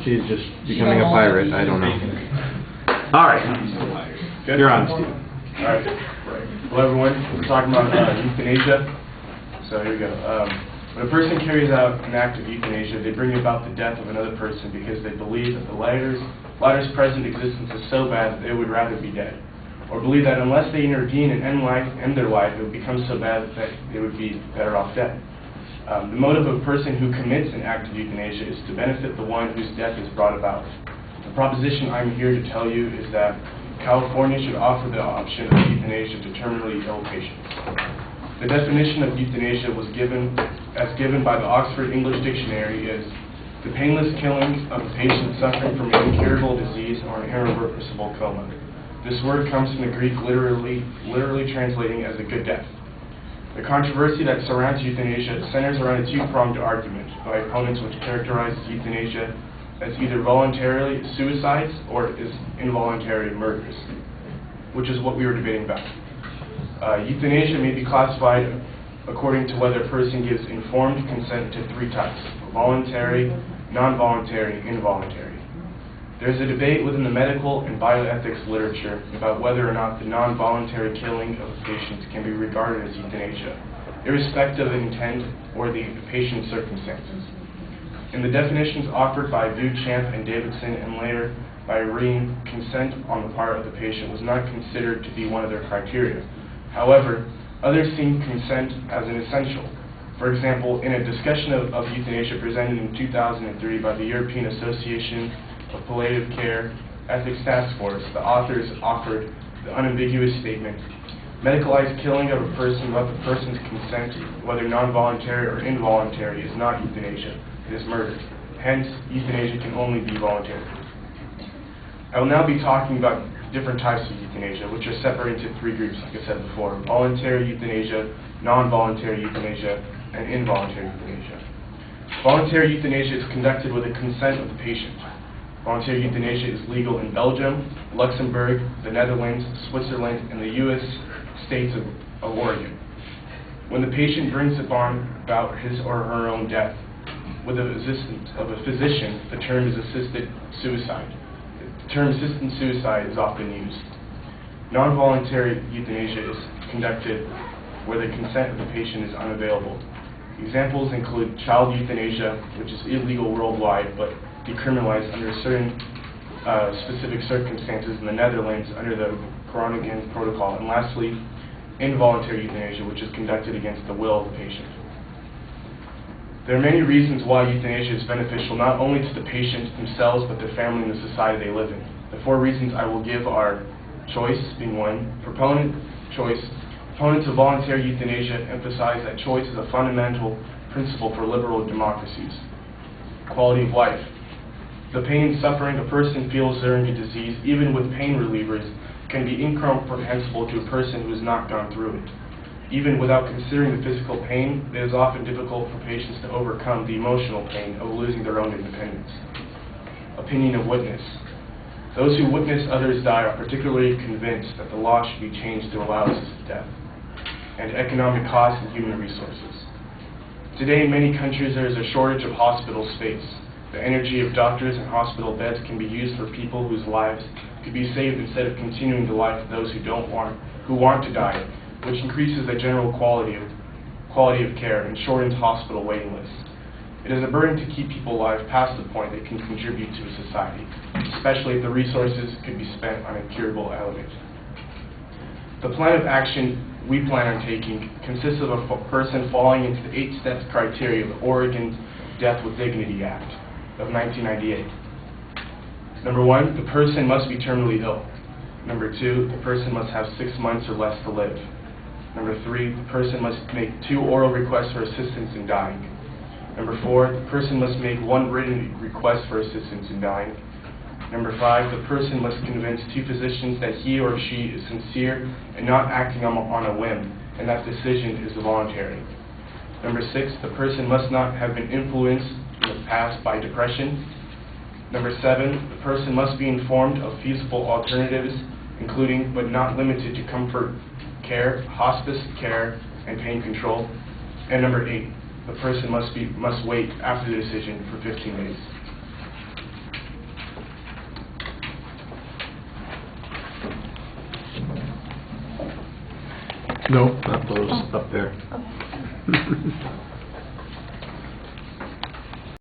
She's just becoming a pirate. I don't know. All right. Good. You're on, Steve. All right. Hello, everyone. We're talking about euthanasia. So here we go. When a person carries out an act of euthanasia, they bring about the death of another person because they believe that the latter's present existence is so bad that they would rather be dead, or believe that unless they intervene and end their life, it would become so bad that they would be better off dead. The motive of a person who commits an act of euthanasia is to benefit the one whose death is brought about. The proposition I'm here to tell you is that California should offer the option of euthanasia to terminally ill patients. The definition of euthanasia was given by the Oxford English Dictionary is the painless killing of a patient suffering from an incurable disease or an irreversible coma. This word comes from the Greek literally translating as a good death. The controversy that surrounds euthanasia centers around a two-pronged argument by opponents which characterize euthanasia as either voluntary suicides or as involuntary murders, which is what we were debating about. Euthanasia may be classified according to whether a person gives informed consent to three types: voluntary, non-voluntary, involuntary. There's a debate within the medical and bioethics literature about whether or not the non-voluntary killing of a patient can be regarded as euthanasia, irrespective of intent or the patient's circumstances. In the definitions offered by Vuchamp and Davidson and later by Ream, consent on the part of the patient was not considered to be one of their criteria. However, others see consent as an essential. For example, in a discussion of euthanasia presented in 2003 by the European Association of Palliative Care Ethics Task Force, the authors offered the unambiguous statement, medicalized killing of a person without the person's consent, whether non-voluntary or involuntary, is not euthanasia, it is murder. Hence, euthanasia can only be voluntary. I will now be talking about different types of euthanasia, which are separated into three groups, like I said before: voluntary euthanasia, non-voluntary euthanasia, and involuntary euthanasia. Voluntary euthanasia is conducted with the consent of the patient. Voluntary euthanasia is legal in Belgium, Luxembourg, the Netherlands, Switzerland, and the U.S. states of Oregon. When the patient brings about his or her own death with the assistance of a physician, the term is assisted suicide. The term assisted suicide is often used. Non-voluntary euthanasia is conducted where the consent of the patient is unavailable. Examples include child euthanasia, which is illegal worldwide but decriminalized under certain specific circumstances in the Netherlands under the Groningen Protocol. And lastly, involuntary euthanasia, which is conducted against the will of the patient. There are many reasons why euthanasia is beneficial not only to the patient themselves but their family and the society they live in. The four reasons I will give are choice being one, choice. Proponents of voluntary euthanasia emphasize that choice is a fundamental principle for liberal democracies. Quality of life. The pain and suffering a person feels during a disease, even with pain relievers, can be incomprehensible to a person who has not gone through it. Even without considering the physical pain, it is often difficult for patients to overcome the emotional pain of losing their own independence. Opinion of witness. Those who witness others die are particularly convinced that the law should be changed to allow assisted death. And economic costs and human resources. Today, in many countries, there is a shortage of hospital space. The energy of doctors and hospital beds can be used for people whose lives could be saved instead of continuing the life of those who want to die, which increases the general quality of care and shortens hospital waiting lists. It is a burden to keep people alive past the point they can contribute to a society, especially if the resources could be spent on a curable element. The plan of action we plan on taking consists of a person falling into the 8-step criteria of the Oregon Death with Dignity Act of 1998. Number 1, the person must be terminally ill. Number 2, the person must have 6 months or less to live. Number 3, the person must make 2 oral requests for assistance in dying. Number 4, the person must make 1 written request for assistance in dying. Number 5, the person must convince 2 physicians that he or she is sincere and not acting on a whim, and that decision is voluntary. Number 6, the person must not have been influenced in the past by depression. Number 7, the person must be informed of feasible alternatives, including but not limited to comfort care, hospice care, and pain control. And number 8, the person must wait after the decision for 15 days. No, not those up there. Okay.